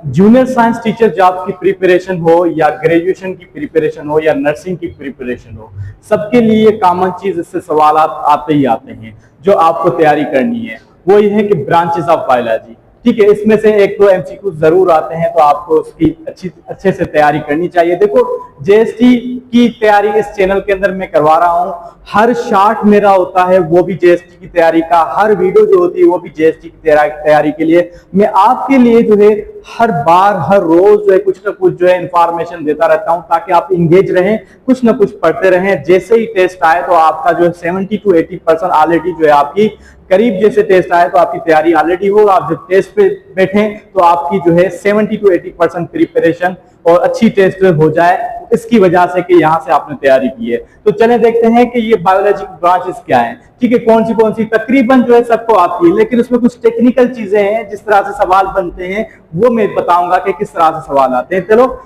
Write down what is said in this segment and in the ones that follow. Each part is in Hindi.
जूनियर साइंस टीचर जॉब की प्रिपरेशन हो या ग्रेजुएशन की प्रिपरेशन हो या नर्सिंग की प्रिपरेशन हो, सबके लिए कॉमन चीज इससे सवाल आते ही आते हैं जो आपको तैयारी करनी है। वो ये है कि ब्रांचेस ऑफ बायोलॉजी, ठीक है, इसमें से एक दो एमसीक्यू जरूर आते हैं, तो आपको उसकी अच्छे से तैयारी करनी चाहिए। देखो, जेएसटी की तैयारी इस चैनल के अंदर मैं करवा रहा हूं, हर शॉर्ट मेरा होता है वो भी जेएसटी की तैयारी का, हर वीडियो जो होती है वो भी जेएसटी की तैयारी के लिए। मैं आपके लिए जो है हर बार हर रोज जो है कुछ ना कुछ जो है इंफॉर्मेशन देता रहता हूं, ताकि आप इंगेज रहें, कुछ ना कुछ पढ़ते रहें। जैसे ही टेस्ट आए तो आपका जो है 70 to 80% ऑलरेडी जो है आपकी करीब, जैसे टेस्ट आए तो आपकी तैयारी ऑलरेडी हो, आप जब टेस्ट पे बैठे तो आपकी जो है 70 to 80% प्रिपरेशन और अच्छी टेस्ट हो जाए, इसकी वजह से कि यहाँ से आपने तैयारी की है। तो चले देखते हैं कि ये बायोलॉजी की ब्रांचेस क्या है, ठीक है, कौन सी तकरीबन जो है सबको आती है, लेकिन उसमें कुछ टेक्निकल चीजें हैं, जिस तरह से सवाल बनते हैं वो मैं बताऊंगा कि किस तरह से सवाल आते हैं।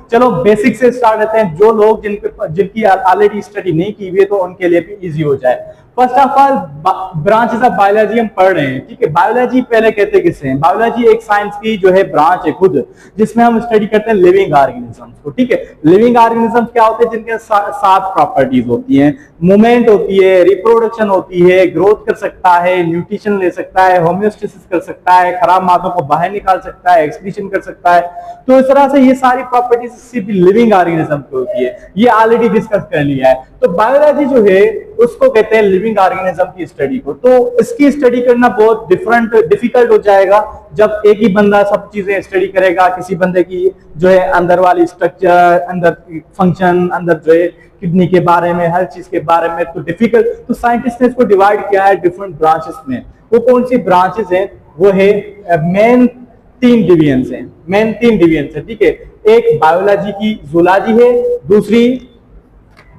चलो बेसिक से स्टार्ट करते हैं, जो लोग जिनकी ऑलरेडी स्टडी नहीं की हुई है तो उनके लिए भी इजी हो जाए। First of all, branches of biology हम पढ़ रहे हैं, ठीक है। बायोलॉजी पहले कहते किससे हैं? बायोलॉजी एक साइंस की जो है ब्रांच है खुद, जिसमें हम स्टडी करते हैं लिविंग ऑर्गेनिजम्स को, ठीक है। लिविंग ऑर्गेनिजम्स क्या होते हैं? जिनके 7 प्रॉपर्टीज होती हैं, मूवमेंट होती है, रिप्रोडक्शन होती है, ग्रोथ कर सकता है, न्यूट्रिशन ले सकता है, होम्योस्टेसिस कर सकता है, खराब मादों को बाहर निकाल सकता है, एक्सक्रीशन कर सकता है। तो इस तरह से ये सारी प्रॉपर्टीज सिर्फ लिविंग ऑर्गेनिज्म की होती है, ये ऑलरेडी डिस्कस कर लिया है। तो बायोलॉजी जो है उसको कहते हैं लिविंग ऑर्गेनिज्म की स्टडी को। तो इसकी स्टडी करना बहुत डिफिकल्ट हो जाएगा जब एक ही बंदा सब चीजें स्टडी करेगा। किसी बंदे की जो है अंदर वाली स्ट्रक्चर, अंदर फंक्शन, अंदर जो है किडनी के बारे में, हर चीज के बारे में, तो डिफिकल्ट। तो साइंटिस्ट ने इसको डिवाइड किया है डिफरेंट ब्रांचेस में। वो कौन सी ब्रांचेस हैं? वो है मेन 3 डिवीजन है, ठीक है। एक बायोलॉजी की जूलॉजी है, दूसरी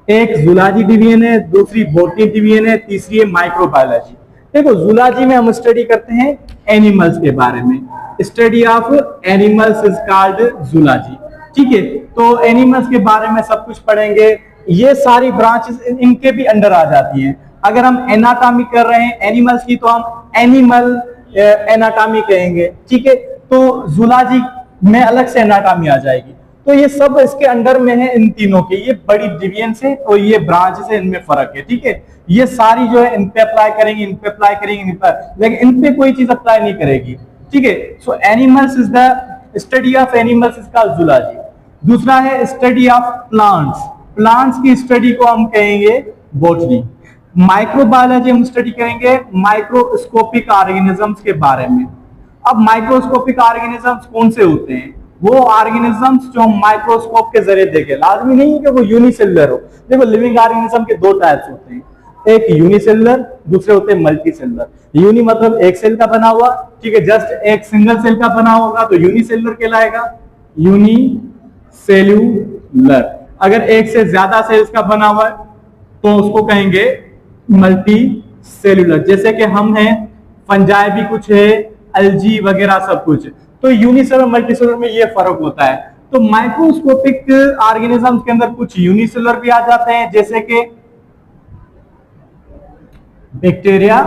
एक जूलॉजी डिवीजन है, दूसरी बॉटनी डिवीजन है, तीसरी है माइक्रोबायोलॉजी। देखो, जूलॉजी में हम स्टडी करते हैं एनिमल्स के बारे में, study of animals is called zoology, ठीक है। तो एनिमल्स के बारे में सब कुछ पढ़ेंगे। ये सारी ब्रांचेस इनके भी अंडर आ जाती हैं। अगर हम एनाटॉमी कर रहे हैं एनिमल्स की तो हम एनिमल एनाटॉमी कहेंगे, ठीक है। तो जूलॉजी में अलग से एनाटॉमी आ जाएगी। तो ये सब इसके अंडर में है, इन तीनों के। ये बड़ी डिवीजन से और ये ब्रांच से इनमें फर्क है, ठीक है। ये सारी जो है इन पे अप्लाई करेंगे, इन पे अप्लाई करेंगे, लेकिन इन पे कोई चीज अप्लाई नहीं करेगी, ठीक है। सो animals is the study of animals is called zoology. दूसरा है स्टडी ऑफ प्लांट्स, प्लांट्स की स्टडी को हम कहेंगे बॉटनी। माइक्रोबायोलॉजी हम स्टडी करेंगे माइक्रोस्कोपिक ऑर्गेनिजम्स के बारे में। अब माइक्रोस्कोपिक ऑर्गेनिजम्स कौन से होते हैं? वो ऑर्गेनिजम्स जो हम माइक्रोस्कोप के जरिए देखें, लाजमी नहीं है कि वो यूनिसेलुलर हो। देखो, लिविंग ऑर्गेनिज्म के 2 टाइप्स होते हैं, एक यूनिसेलुलर, दूसरे होते हैं मल्टीसेलुलर। यूनि मतलब एक सेल का बना हुआ, ठीक है, जस्ट एक सिंगल सेल का बना होगा तो यूनिसेलुलर कहलाएगा, यूनिसेल्यूलर। अगर एक से ज्यादा सेल्स का बना हुआ है तो उसको कहेंगे मल्टी सेलुलर। जैसे कि हम हैं, फंजाई भी कुछ है, एल्जी वगैरह सब कुछ। तो यूनिसेलुलर मल्टीसेलुलर में ये फर्क होता है। तो माइक्रोस्कोपिक ऑर्गेनिजम्स के अंदर कुछ यूनिसेलुलर भी आ जाते हैं, जैसे कि बैक्टीरिया,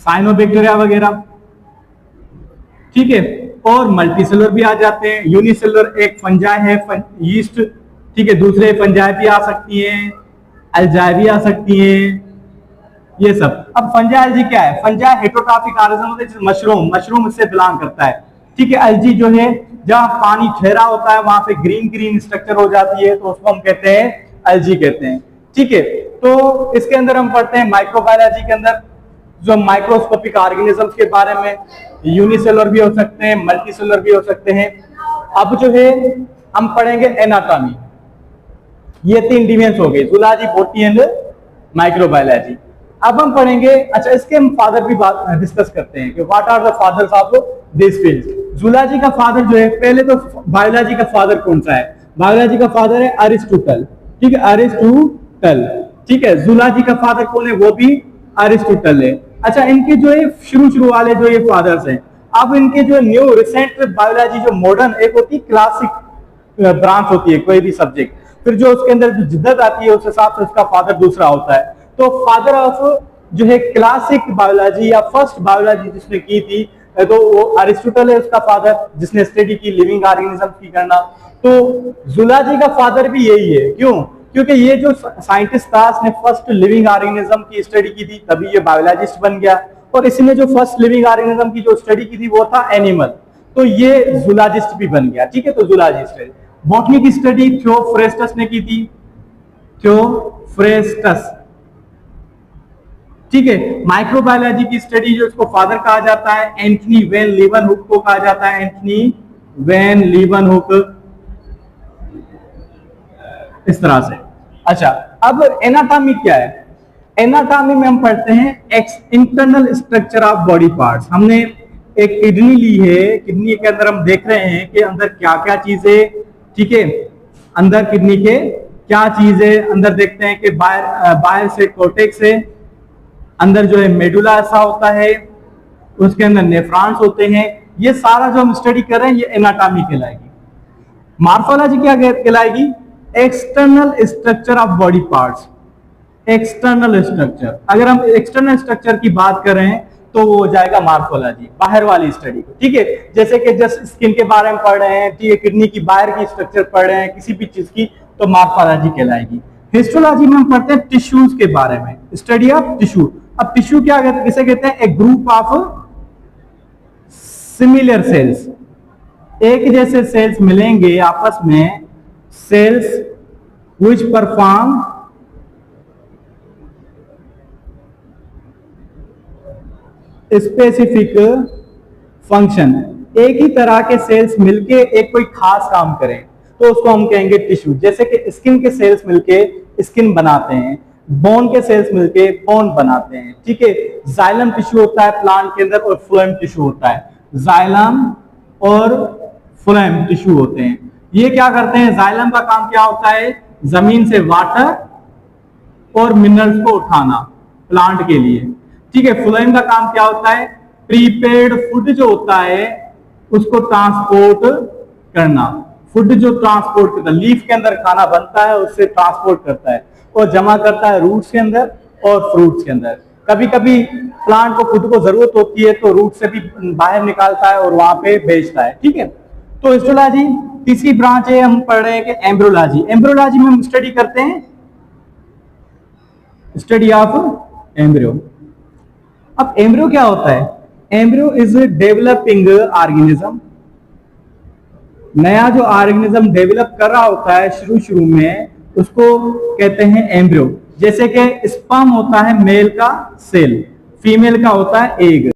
साइनोबैक्टीरिया वगैरह, ठीक है। और मल्टीसेलुलर भी आ जाते हैं। यूनिसेलुलर एक फंजाई है, यीस्ट, ठीक है, दूसरे फंजाई भी आ सकती है, एल्जाई भी आ सकती है, ये सब। अब फंजाई एल्जी क्या है? फंजाई हेटेरोट्रॉफिक ऑर्गेनिज्म, मशरूम इससे बिलोंग करता है, ठीक है। एल्जी जो है जहां पानी ठहरा होता है वहां पे ग्रीन स्ट्रक्चर हो जाती है, तो उसको हम कहते हैं एल्जी कहते हैं, ठीक है। तो इसके अंदर हम पढ़ते हैं माइक्रोबायोलॉजी के अंदर जो माइक्रोस्कोपिक ऑर्गेनिजम्स के बारे में, यूनिसेलुलर भी हो सकते हैं, मल्टीसेलुलर भी हो सकते हैं। अब जो है हम पढ़ेंगे एनाटॉमी। ये 3 डिवीजन हो गए, जूलॉजी, बॉटनी एंड माइक्रोबायोलॉजी। अब हम पढ़ेंगे, अच्छा इसके हम फादर भी बात डिस्कस करते हैं कि what are the fathers of this field. Zoology का फादर जो है, पहले तो बायोलॉजी का फादर कौन सा है? बायोलॉजी का फादर है अरिस्टोटल, ठीक है, अरिस्टोटल, ठीक है। जूलॉजी का फादर कौन है? वो भी अरिस्टोटल है। अच्छा, इनके जो है शुरू वाले जो ये फादर्स हैं, अब इनके जो न्यू रिसेंट बायोलॉजी जो मॉडर्न, एक होती है क्लासिक ब्रांच होती है कोई भी सब्जेक्ट, फिर जो उसके अंदर जो जिद्दत आती है उस हिसाब से उसका फादर दूसरा होता है। तो फादर ऑफ जो है क्लासिक बायोलॉजी या फर्स्ट बायोलॉजी जिसने की थी तो वो अरिस्टोटल है उसका फादर, जिसने स्टडी की लिविंग ऑर्गेनिज्म की करना। तो जूलॉजी का फादर भी यही है। क्यों? क्योंकि ये जो साइंटिस्ट था इसने फर्स्ट लिविंग ऑर्गेनिज्म की स्टडी की थी, तभी ये बायोलॉजिस्ट बन गया। और इसने जो फर्स्ट लिविंग ऑर्गेनिज्म की जो स्टडी की थी वो था एनिमल, तो ये जूलॉजिस्ट भी बन गया। ठीक है, तो जूलॉजिस्ट है। बॉटनी की स्टडी थियोफ्रेस्टस ने की थी, थियोफ्रेस्टस। ठीक है, माइक्रोबायोलॉजी की स्टडी जो इसको फादर कहा जाता है, एंथनी वैन लीवनहुक को कहा जाता है, एंथनी वैन लीवनहुक, इस तरह से। अच्छा, अब एनाटॉमी क्या है? एनाटॉमी में हम पढ़ते हैं internal structure of body parts. हमने एक किडनी ली है, किडनी के अंदर हम देख रहे हैं कि अंदर क्या क्या चीजें, ठीक है, अंदर किडनी के क्या चीज है, अंदर देखते हैं कि बाहर से कोर्टेक्स है, अंदर जो है मेडुला ऐसा होता है, उसके अंदर नेफ्रॉन्स होते हैं। ये सारा जो हम स्टडी कर रहे हैं ये एनाटॉमी कहलाएगी। मॉर्फोलॉजी क्या कहलाएगी? External structure of body parts. External structure, अगर हम एक्सटर्नल स्ट्रक्चर की बात करें तो वो हो जाएगा मॉर्फोलॉजी, बाहर वाली स्टडी को। ठीक है, जैसे कि जस्ट स्किन के बारे में पढ़ रहे हैं, ठीक है, किडनी की बाहर की स्ट्रक्चर पढ़ रहे हैं, किसी भी चीज की, तो मॉर्फोलॉजी कहलाएगी। हिस्टोलॉजी में हम पढ़ते हैं टिश्यूज के बारे में, स्टडी ऑफ टिश्यू। अब टिश्यू क्या कहते हैं, किसे कहते हैं? A group of similar cells, एक जैसे सेल्स मिलेंगे आपस में, cells which perform specific function. एक ही तरह के सेल्स मिलके एक कोई खास काम करें तो उसको हम कहेंगे टिश्यू। जैसे कि स्किन के सेल्स मिलके स्किन बनाते हैं, बोन के सेल्स मिलके बोन बनाते हैं। ठीक है, जाइलम टिश्यू होता है प्लांट के अंदर और फ्लोएम टिश्यू होता है। जाइलम और फ्लोएम टिश्यू होते हैं। ये क्या करते हैं? जाइलम का काम क्या होता है? जमीन से वाटर और मिनरल्स को उठाना प्लांट के लिए। ठीक है, फ्लोएम का काम क्या होता है? प्रीपेड फूड जो होता है उसको ट्रांसपोर्ट करना। फूड जो ट्रांसपोर्ट करता है, लीफ के अंदर खाना बनता है उससे ट्रांसपोर्ट करता है और जमा करता है रूट्स के अंदर और फ्रूट्स के अंदर। कभी कभी प्लांट को खुद को जरूरत होती है तो रूट से भी बाहर निकालता है और वहां पे बेचता है। ठीक है, तो हिस्टोलॉजी तीसरी ब्रांच है, हम पढ़ रहे हैं कि एम्ब्रियोलॉजी। एम्ब्रियोलॉजी में हम स्टडी करते हैं स्टडी ऑफ एम्ब्रियो। अब एम्ब्रियो क्या होता है? Embryo is developing organism. नया जो ऑर्गेनिज्म डेवलप कर रहा होता है शुरू में, उसको कहते हैं एम्ब्रियो। जैसे कि स्पर्म होता है मेल का सेल, फीमेल का होता है एग।